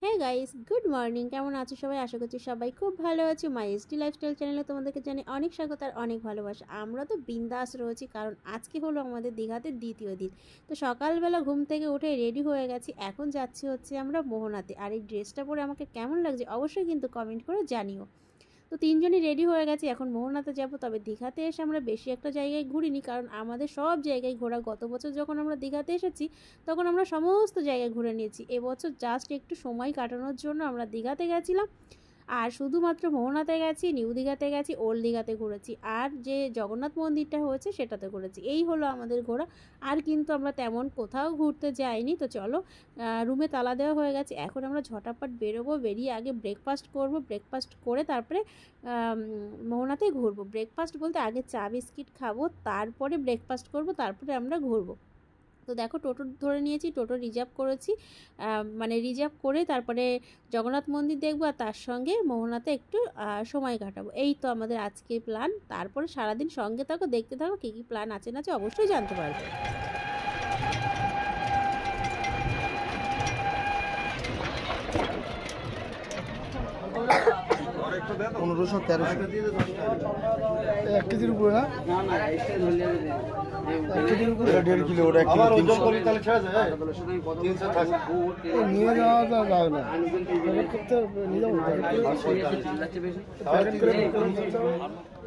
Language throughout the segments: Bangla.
হ্যাঁ গাইস, গুড মর্নিং। কেমন আছো সবাই? আশা করছি সবাই খুব ভালো আছো। মাই এসটি লাইফস্টাইল চ্যানেলে তোমাদেরকে জানি অনেক স্বাগত আর অনেক ভালোবাসা। আমরা তো বিন্দাস রয়েছি, কারণ আজকে হলো আমাদের দীঘাতে দ্বিতীয় দিন। তো সকালবেলা ঘুম থেকে উঠে রেডি হয়ে গেছি। এখন যাচ্ছি হচ্ছে আমরা মোহনাতে। আর এই ড্রেসটা পরে আমাকে কেমন লাগছে অবশ্যই কিন্তু কমেন্ট করে জানিও। তো তিনজনই রেডি হয়ে গেছি, এখন মোহনাতে যাব। তবে দীঘাতে এসে আমরা বেশি একটা জায়গায় ঘুরিনি, কারণ আমাদের সব জায়গায় ঘোরা। গত বছর যখন আমরা দীঘাতে এসেছি তখন আমরা সমস্ত জায়গায় ঘুরে নিয়েছি। এবছর জাস্ট একটু সময় কাটানোর জন্য আমরা দীঘাতে গেছিলাম, আর শুধুমাত্র মোহনাতে গেছি, নিউ দীঘাতে গেছি, ওল্ড দীঘাতে ঘুরেছি, আর যে জগন্নাথ মন্দিরটা হয়েছে সেটাতে ঘুরেছি। এই হলো আমাদের ঘোরা। আর কিন্তু আমরা তেমন কোথাও ঘুরতে যাইনি। তো চলো, রুমে তালা দেওয়া হয়ে গেছে। এখন আমরা ঝটাপট বেরোবো। বেরিয়ে আগে ব্রেকফাস্ট করব, ব্রেকফাস্ট করে তারপরে মোহনাতেই ঘুরবো। ব্রেকফাস্ট বলতে আগে চা বিস্কিট খাবো, তারপরে ব্রেকফাস্ট করব, তারপরে আমরা ঘুরবো। তো দেখো, টোটো ধরে নিয়েছি, টোটো রিজার্ভ করেছি। মানে রিজার্ভ করে তারপরে জগন্নাথ মন্দির দেখবো, আর তার সঙ্গে মোহনাতে একটু সময় কাটাবো। এই তো আমাদের আজকের প্ল্যান। তারপরে সারাদিন সঙ্গে থাকো, দেখতে থাকো কী কী প্ল্যান আছে না আছে অবশ্যই জানতে পারবে। 1500-1300 1 কেজির উপরে না, 1 কেজির উপরে 1.5 কিলো। ওটা 1 কিলো 300 নিয়ে যাওয়া যায় না, প্যাকেট করতে নিয়ে যাবো।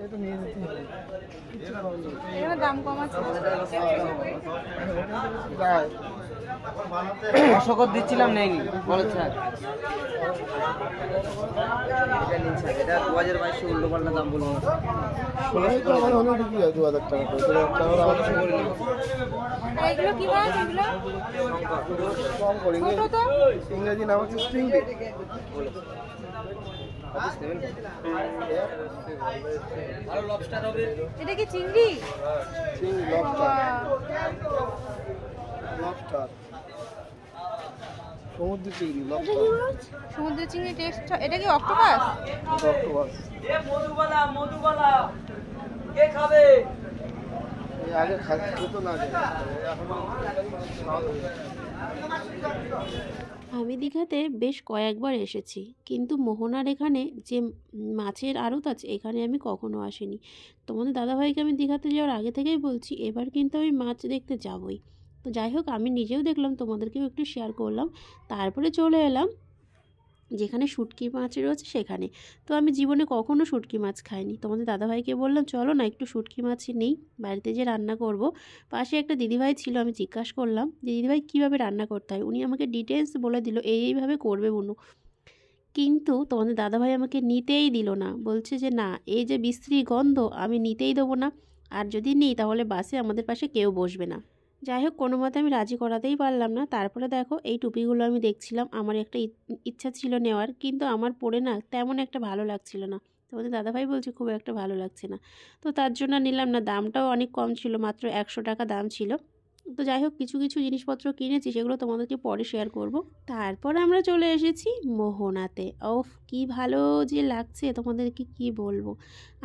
এটা নিয়ে যেতে হবে, দাম কম আছে। অশোকত দিচ্ছিলাম নেয়নি বলো স্যার। এটা 2200 উল্টো পাল্টা দাম বলবো। 1600 টাকা মানে হলে বিক্রি হয় 2000 টাকা করে। 2000 টাকা করে আমাদের এগুলো কি মাছ? এগুলো কম করি। ছোট তো। ইংরেজি নাম হচ্ছে চিংড়ি। এটা কি চিংড়ি? চিংড়ি, লবস্টার, সমুদ্র চিংড়ি, লবস্টার, সমুদ্রের চিংড়ি টেস্ট। এটা কি অক্টোপাস? অক্টোপাস। এই আগে খেতো না, আমি দীঘাতে বেশ কয়েকবার এসেছি, কিন্তু মোহনার এখানে যে মাছের আড়ত আছে এখানে আমি কখনো আসিনি। তোমাদের দাদাভাইকে আমি দীঘাতে যাওয়ার আগে থেকেই বলছি এবার কিন্তু আমি মাছ দেখতে যাবই। তো যাই হোক, আমি নিজেও দেখলাম, তোমাদেরকেও একটু শেয়ার করলাম। তারপরে চলে এলাম যেখানে শুটকি মাছ রয়েছে সেখানে। তো আমি জীবনে কখনো শুটকি মাছ খাইনি। তোমাদের দাদাভাইকে বললাম চলো না একটু শুটকি মাছ নেই, বাড়িতে যে রান্না করব। পাশে একটা দিদিভাই ছিল, আমি জিজ্ঞাসা করলাম যে দিদিভাই কীভাবে রান্না করতে হয়। উনি আমাকে ডিটেলস বলে দিল, এইভাবে করবে বুনু। কিন্তু তোমাদের দাদাভাই আমাকে নিতেই দিল না, বলছে যে না, এই যে বিশ্রী গন্ধ, আমি নিতেই দেবো না, আর যদি নিই তাহলে বাসে আমাদের পাশে কেউ বসবে না। যাই হোক, কোনো মতে আমি রাজি করাতেই পারলাম না। তারপরে দেখো, এই টুপিগুলো আমি দেখছিলাম, আমার একটা ইচ্ছা ছিল নেওয়ার, কিন্তু আমার পরে না তেমন একটা ভালো লাগছিল না। তোমাদের দাদাভাই বলছে খুব একটা ভালো লাগছে না, তো তার জন্য নিলাম না। দামটাও অনেক কম ছিল, মাত্র 100 টাকা দাম ছিল। তো যাই হোক, কিছু কিছু জিনিসপত্র কিনেছি, সেগুলো তোমাদেরকে পরে শেয়ার করব। তারপর আমরা চলে এসেছি মোহনাতে। ওফ, কি ভালো যে লাগছে তোমাদেরকে কি বলবো।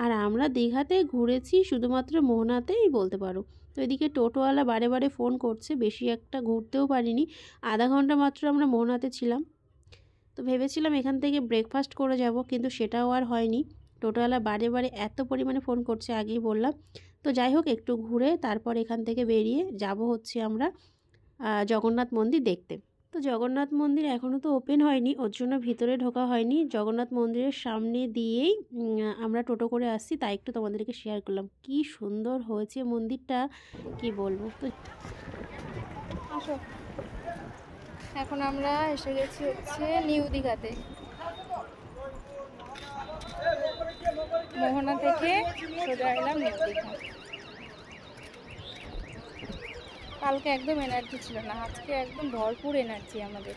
আর আমরা দীঘাতে ঘুরেছি শুধুমাত্র মোহনাতেই বলতে পারো। তো এদিকে টোটোওয়ালা বারে বারে ফোন করছে, বেশি একটা ঘুরতেও পারিনি, আধা ঘন্টা মাত্র আমরা মোহনাতে ছিলাম। তো ভেবেছিলাম এখান থেকে ব্রেকফাস্ট করে যাব, কিন্তু সেটাও আর হয়নি। টোটোওয়ালা বারে বারে এত পরিমাণে ফোন করছে, আগেই বললাম। তো যাই হোক, একটু ঘুরে তারপর এখান থেকে বেরিয়ে যাব হচ্ছে আমরা জগন্নাথ মন্দির দেখতে। তো জগন্নাথ মন্দির এখনও তো ওপেন হয়নি, ওর জন্য ভিতরে ঢোকা হয়নি। জগন্নাথ মন্দিরের সামনে দিয়েই আমরা টোটো করে আসছি, তাই একটু তোমাদেরকে শেয়ার করলাম। কি সুন্দর হয়েছে মন্দিরটা, কি বলবো। তো আসো, এখন আমরা এসে গেছি হচ্ছে নিউ দীঘাতে। মোহনা থেকে সোজা এলাম নিউ দীঘা। কালকে একদম এনার্জি ছিল না, আজকে একদম ভরপুর এনার্জি আমাদের,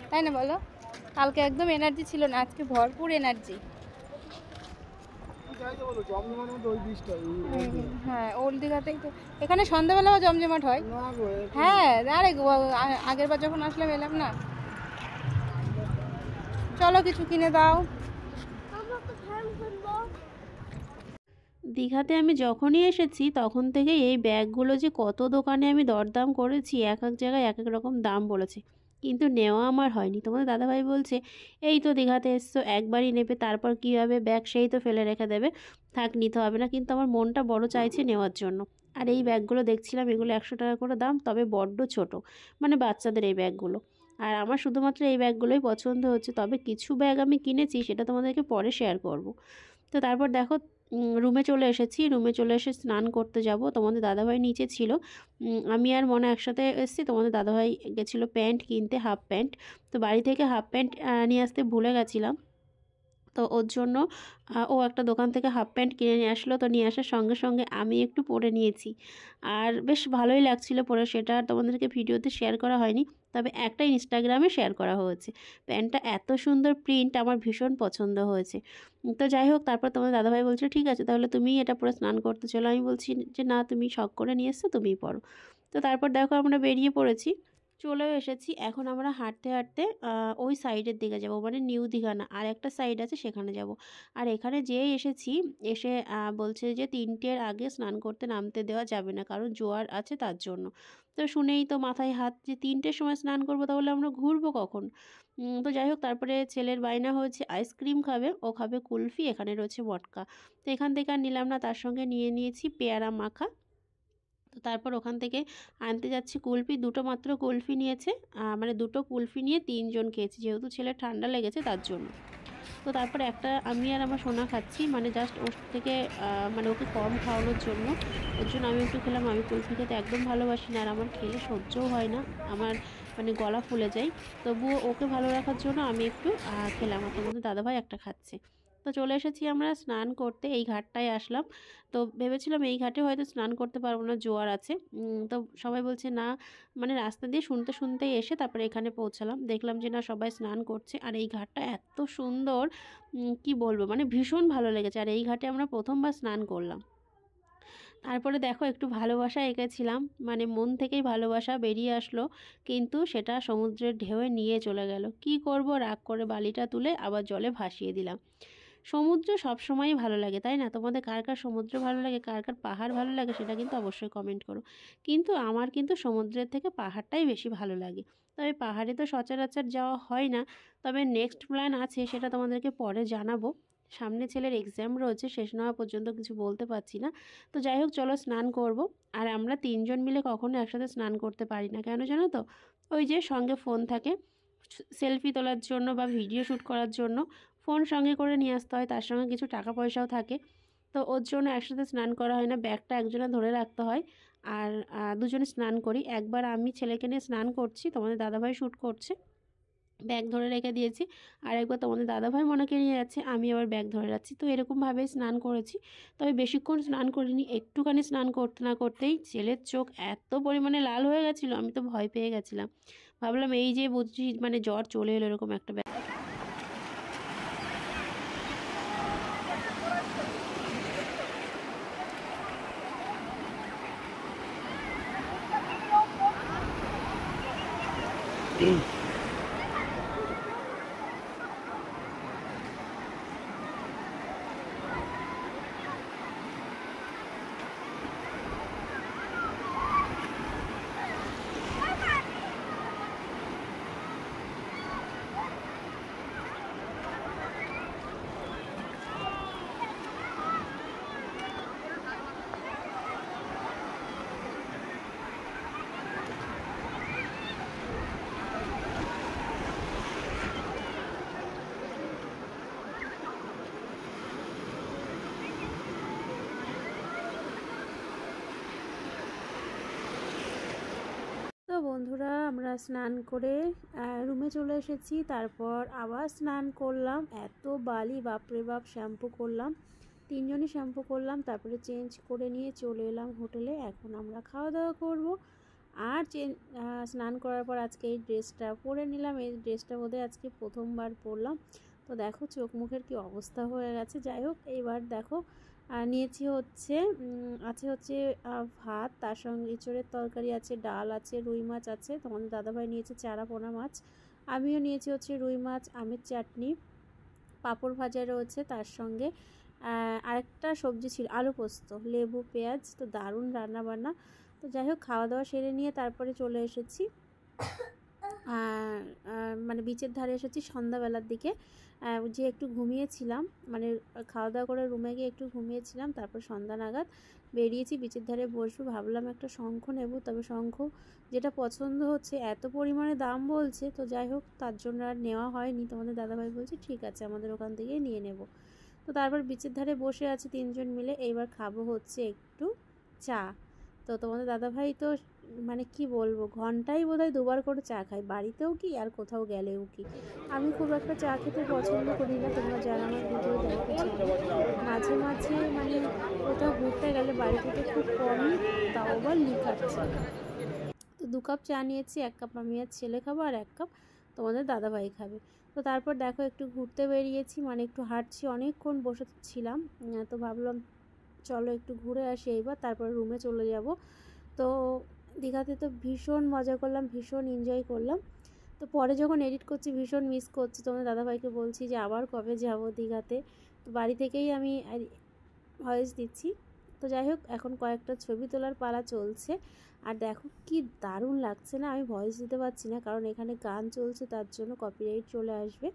তাই না বলো? কালকে একদম এনার্জি ছিল না, আজকে ভরপুর এনার্জি। হ্যাঁ, ওল্ড দীঘাতেই তো। এখানে সন্ধ্যাবেলাও জমজমাট হয়। হ্যাঁ, আরে আগের বার যখন আসলাম এলাম না। চলো কিছু কিনে দাও। দীঘাতে আমি যখনই এসেছি তখন থেকে এই ব্যাগগুলো যে কত দোকানে আমি দরদাম করেছি, এক এক জায়গায় এক এক রকম দাম বলেছে, কিন্তু নেওয়া আমার হয়নি। তোমাদের দাদাভাই বলছে এই তো দীঘাতে এসছো, একবারই নেবে, তারপর কী হবে, ব্যাগ সেই তো ফেলে রেখে দেবে, থাক নিতে হবে না। কিন্তু আমার মনটা বড় চাইছে নেওয়ার জন্য। আর এই ব্যাগগুলো দেখছিলাম, এগুলো 100 টাকা করে দাম, তবে বড্ড ছোট, মানে বাচ্চাদের এই ব্যাগগুলো। আর আমার শুধুমাত্র এই ব্যাগগুলোই পছন্দ হচ্ছে, তবে কিছু ব্যাগ আমি কিনেছি, সেটা তোমাদেরকে পরে শেয়ার করব। তো তারপর দেখো রুমে চলে এসেছি, রুমে চলে এসে স্নান করতে যাব। তোমাদের দাদাভাই নিচে ছিল, আমি আর মনে একসাথে এসেছি। তোমাদের দাদাভাই গেছিলো প্যান্ট কিনতে, হাফ প্যান্ট। তো বাড়ি থেকে হাফ প্যান্ট নিয়ে আসতে ভুলে গেছিলাম, তো ওর জন্য ও একটা দোকান থেকে হাফ প্যান্ট কিনে নিয়ে আসলো। তো নিয়ে আসার সঙ্গে সঙ্গে আমি একটু পরে নিয়েছি, আর বেশ ভালোই লাগছিল পরে। সেটা আর তোমাদেরকে ভিডিওতে শেয়ার করা হয়নি, তবে একটা ইনস্টাগ্রামে শেয়ার করা হয়েছে। প্যান্টটা এত সুন্দর প্রিন্ট, আমার ভীষণ পছন্দ হয়েছে। তো যাই হোক, তারপর তোমার দাদাভাই বলছে ঠিক আছে তাহলে তুমি এটা পরে স্নান করতে চলো। আমি বলছি যে না, তুমি শখ করে নিয়ে এসছো, তুমিই পরো। তো তারপর দেখো আমরা বেরিয়ে পড়েছি, চলেও এসেছি। এখন আমরা হাঁটতে হাঁটতে ওই সাইডের দিকে যাব, মানে নিউ দীঘা না, আর একটা সাইড আছে সেখানে যাব। আর এখানে যেই এসেছি, এসে বলছে যে 3টের আগে স্নান করতে নামতে দেওয়া যাবে না, কারণ জোয়ার আছে তার জন্য। তো শুনেই তো মাথায় হাত, যে 3টের সময় স্নান করবো, তাহলে আমরা ঘুরবো কখন? তো যাই হোক, তারপরে ছেলের বায়না হয়েছে আইসক্রিম খাবে, ও খাবে কুলফি, এখানে রয়েছে মটকা। তো এখান থেকে আর নিলাম না, তার সঙ্গে নিয়ে নিয়েছি পেয়ারা মাখা। তো তারপর ওখান থেকে আনতে যাচ্ছি কুলফি, দুটো মাত্র কুলফি নিয়েছে, মানে দুটো কুলফি নিয়ে 3জন খেয়েছি, যেহেতু ছেলে ঠান্ডা লেগেছে তার জন্য। তো তারপর একটা আমি আর আমার সোনা খাচ্ছি, মানে জাস্ট ওর থেকে মানে ওকে কম খাওয়ানোর জন্য, ওর জন্য আমি একটু খেলাম। আমি কুলফি খেতে একদম ভালোবাসি না, আর আমার খেলে সহ্যও হয় না, আমার মানে গলা ফুলে যায়। তবুও ওকে ভালো রাখার জন্য আমি একটু খেলাম, আর তোমাদের দাদাভাই একটা খাচ্ছে। তো চলে এসেছি আমরা স্নান করতে, এই ঘাটটায় আসলাম। তো ভেবেছিলাম এই ঘাটে হয়তো স্নান করতে পারবো না, জোয়ার আছে। তো সবাই বলছে না, মানে রাস্তা দিয়ে শুনতে শুনতেই এসে তারপরে এখানে পৌঁছালাম, দেখলাম যে না সবাই স্নান করছে। আর এই ঘাটটা এত সুন্দর, কি বলবো, মানে ভীষণ ভালো লেগেছে। আর এই ঘাটে আমরা প্রথমবার স্নান করলাম। তারপরে দেখো একটু ভালোবাসা এঁকেছিলাম, মানে মন থেকেই ভালোবাসা বেরিয়ে আসলো, কিন্তু সেটা সমুদ্রের ঢেউয়ে নিয়ে চলে গেল। কি করব, রাগ করে বালিটা তুলে আবার জলে ভাসিয়ে দিলাম। সমুদ্র সবসময়ই ভালো লাগে, তাই না? তোমাদের কার কার সমুদ্র ভালো লাগে, কার কার পাহাড় ভালো লাগে, সেটা কিন্তু অবশ্যই কমেন্ট করো। কিন্তু আমার কিন্তু সমুদ্রের থেকে পাহাড়টাই বেশি ভালো লাগে। তবে পাহাড়ে তো সচরাচর যাওয়া হয় না, তবে নেক্সট প্ল্যান আছে, সেটা তোমাদেরকে পরে জানাবো। সামনে ছেলের এক্সাম রয়েছে, শেষ না হওয়া পর্যন্ত কিছু বলতে পারছি না। তো যাই হোক, চলো স্নান করব। আর আমরা 3জন মিলে কখনো একসাথে স্নান করতে পারি না, কেন জানো তো? ওই যে সঙ্গে ফোন থাকে, সেলফি তোলার জন্য বা ভিডিও শ্যুট করার জন্য ফোন সঙ্গে করে নিয়ে আসতে হয়, তার সঙ্গে কিছু টাকা পয়সাও থাকে। তো ওর জন্য একসাথে স্নান করা হয় না, ব্যাগটা একজনে ধরে রাখতে হয়। আর দুজনে স্নান করি। একবার আমি ছেলেকে নিয়ে স্নান করছি, তোমাদের দাদাভাই শ্যুট করছে, ব্যাগ ধরে রেখে দিয়েছি। আর একবার তোমাদের দাদাভাই মনেকে নিয়ে যাচ্ছে, আমি আবার ব্যাগ ধরে রাখছি। তো এরকমভাবেই স্নান করেছি, তবে বেশিক্ষণ স্নান করিনি। একটুখানি স্নান করতে না করতেই ছেলের চোখ এত পরিমাণে লাল হয়ে গেছিলো, আমি তো ভয় পেয়ে গেছিলাম। ভাবলাম এই যে বুঝছি মানে জ্বর চলে এলো, এরকম একটা তো বন্ধুরা, আমরা স্নান করে রুমে চলে এসেছি। তারপর আবার স্নান করলাম, এত বালি, বাপরে বাপ। শ্যাম্পু করলাম, 3জনই শ্যাম্পু করলাম, তারপরে চেঞ্জ করে নিয়ে চলে এলাম হোটেলে। এখন আমরা খাওয়া দাওয়া করবো। আর স্নান করার পর আজকে এই ড্রেসটা পরে নিলাম, এই ড্রেসটা বোধহয় আজকে প্রথমবার পরলাম। তো দেখো চোখ মুখের কি অবস্থা হয়ে গেছে। যাই হোক, এইবার দেখো নিয়েছি হচ্ছে ভাত, তার সঙ্গে এঁচোড়ের তরকারি আছে, ডাল আছে, রুই মাছ আছে। তোমাদের দাদাভাই নিয়েছে চারা পোনা মাছ, আমিও নিয়েছি হচ্ছে রুই মাছ, আমের চাটনি, পাঁপড় ভাজা রয়েছে, তার সঙ্গে আরেকটা সবজি ছিল আলু পোস্ত, লেবু, পেঁয়াজ। তো দারুণ রান্না বান্না। তো যাই হোক, খাওয়া দাওয়া সেরে নিয়ে তারপরে চলে এসেছি মানে বিচের ধারে এসেছি সন্ধ্যাবেলার দিকে, যে একটু ঘুমিয়েছিলাম, মানে খাওয়া দাওয়া করে রুমে গিয়ে একটু ঘুমিয়েছিলাম, তারপর সন্ধ্যা নাগাদ বেরিয়েছি বিচের ধারে বসবো, ভাবলাম একটা শঙ্খ নেব, তবে শঙ্খ যেটা পছন্দ হচ্ছে এত পরিমাণে দাম বলছে, তো যাই হোক তার জন্য আর নেওয়া হয়নি। তোমাদের দাদাভাই বলছে ঠিক আছে আমাদের ওখান থেকেই নিয়ে নেব। তো তারপর বিচের ধারে বসে আছি 3 জন মিলে, এইবার খাবো হচ্ছে একটু চা। তো তোমাদের দাদাভাই তো মানে কি বলবো, ঘন্টায় বোধহয় 2বার করে চা খাই, বাড়িতেও কি আর কোথাও গেলেও কি। আমি খুব একটা চা খেতে পছন্দ করি না, তোমরা যারা আমার ভিডিও দেখতে চাও, মাঝে মাঝে মানে কোথাও ঘুরতে গেলে বাড়ি থেকে খুব কমই, তাও আবার লিকার চা। তো 2 কাপ চা নিয়েছি, 1 কাপ আমি আর ছেলে খাবো আর 1 কাপ তোমাদের দাদাভাই খাবে। তো তারপর দেখো একটু ঘুরতে বেরিয়েছি, মানে একটু হাঁটছি, অনেকক্ষণ বসে ছিলাম, তো ভাবলাম চলো একটু ঘুরে আসি এইবার, তারপর রুমে চলে যাব। তো দীঘাতে তো ভীষণ মজা করলাম, ভীষণ এনজয় করলাম। তো পরে যখন এডিট করছি ভীষণ মিস করছি, তোমাদের দাদাভাইকে বলছি যে আবার কবে যাব দীঘাতে। তো বাড়ি থেকেই আমি ভয়েস দিচ্ছি। তো যাই হোক এখন কয়েকটা ছবি তোলার পালা চলছে, আর দেখো কি দারুণ লাগছে না, আমি ভয়েস দিতে পারছি না কারণ এখানে গান চলছে, তার জন্য কপিরাইট চলে আসবে।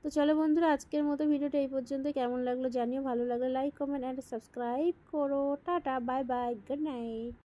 তো চলো বন্ধুরা, আজকের মতো ভিডিওটা এই পর্যন্ত, কেমন লাগলো জানিও, ভালো লাগলে লাইক কমেন্ট অ্যান্ড সাবস্ক্রাইব করো। Tata, bye bye, good night.